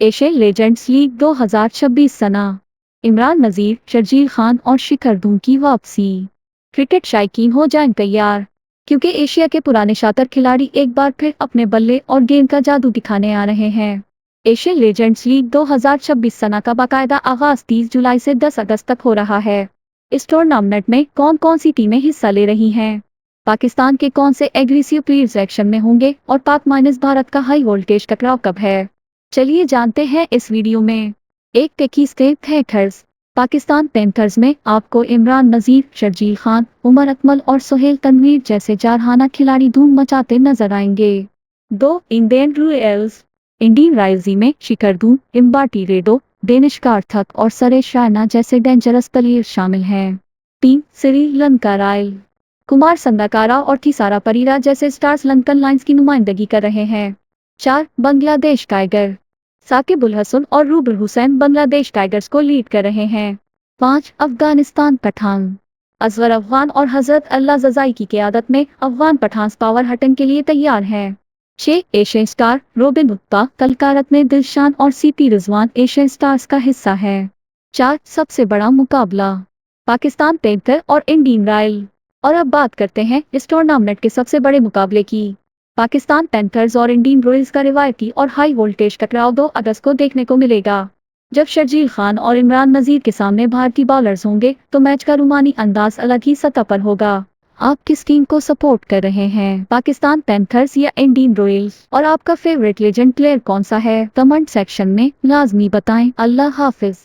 Asian legends league 2026 सना। इमरान नज़ीर, शर्जील खान और शिखर धवन की वापसी। क्रिकेट शायकीन हो जाएं तैयार, क्योंकि एशिया के पुराने शातिर खिलाड़ी एक बार फिर अपने बल्ले और गेंद का जादू दिखाने आ रहे हैं। एशियन लेजेंड्स लीग 2026 सना का बाकायदा आगाज 30 जुलाई से 10 अगस्त तक हो रहा है। इस टूर्नामेंट में कौन कौन सी टीमें हिस्सा ले रही हैं? पाकिस्तान के कौन से एग्रेसिव प्लेयर्स एक्शन में होंगे और पाक माइनस भारत का हाई वोल्टेज टकराव कब है? चलिए जानते हैं इस वीडियो में। एक टेकी स्टेट हैकर्स। पाकिस्तान पैंथर्स में आपको इमरान नज़ीर, शर्जील खान, उमर अकमल और सोहेल तनवीर जैसे जारहाना खिलाड़ी धूम मचाते नजर आएंगे। 2. Indian Royals. इंडियन रायल्स में शिखर धवन, इम्बाटी रेडो, डेनिश कार्थक और सरेश रैना जैसे डेंजरस प्लेयर शामिल हैं। 3. श्रीलंका रॉयल। कुमार संगकारा और थिसारा परीरा जैसे स्टार्स लंकन लाइन्स की नुमाइंदगी कर रहे हैं। 4. बांग्लादेश टाइगर। साकिब उल हसन और रूबल हुसैन बांग्लादेश टाइगर्स को लीड कर रहे हैं। 5. अफगानिस्तान पठान। अजवर अफगान और हजरत अल्लाह जजाई की क़यादत में अफगान पठान पावर हटन के लिए तैयार हैं। 6. Asian star. रोबिन उत्ता, कलकारत में दिलशान और सीपी रिजवान एशियन स्टार्स का हिस्सा है। 4. सबसे बड़ा मुकाबला। पाकिस्तान पैंथर और इंडियन रॉयल। और अब बात करते हैं इस टूर्नामेंट के सबसे बड़े मुकाबले की। पाकिस्तान पैंथर्स और इंडियन रॉयल्स का रिवायती और हाई वोल्टेज टकराव 2 अगस्त को देखने को मिलेगा। जब शर्जील खान और इमरान नज़ीर के सामने भारतीय बॉलर्स होंगे तो मैच का रूमानी अंदाज अलग ही सतह पर होगा। आप किस टीम को सपोर्ट कर रहे हैं, पाकिस्तान पैंथर्स या इंडियन रॉयल्स? और आपका फेवरेट लेजेंड प्लेयर कौन सा है? कमेंट सेक्शन में लाजमी बताएं। अल्लाह हाफिज।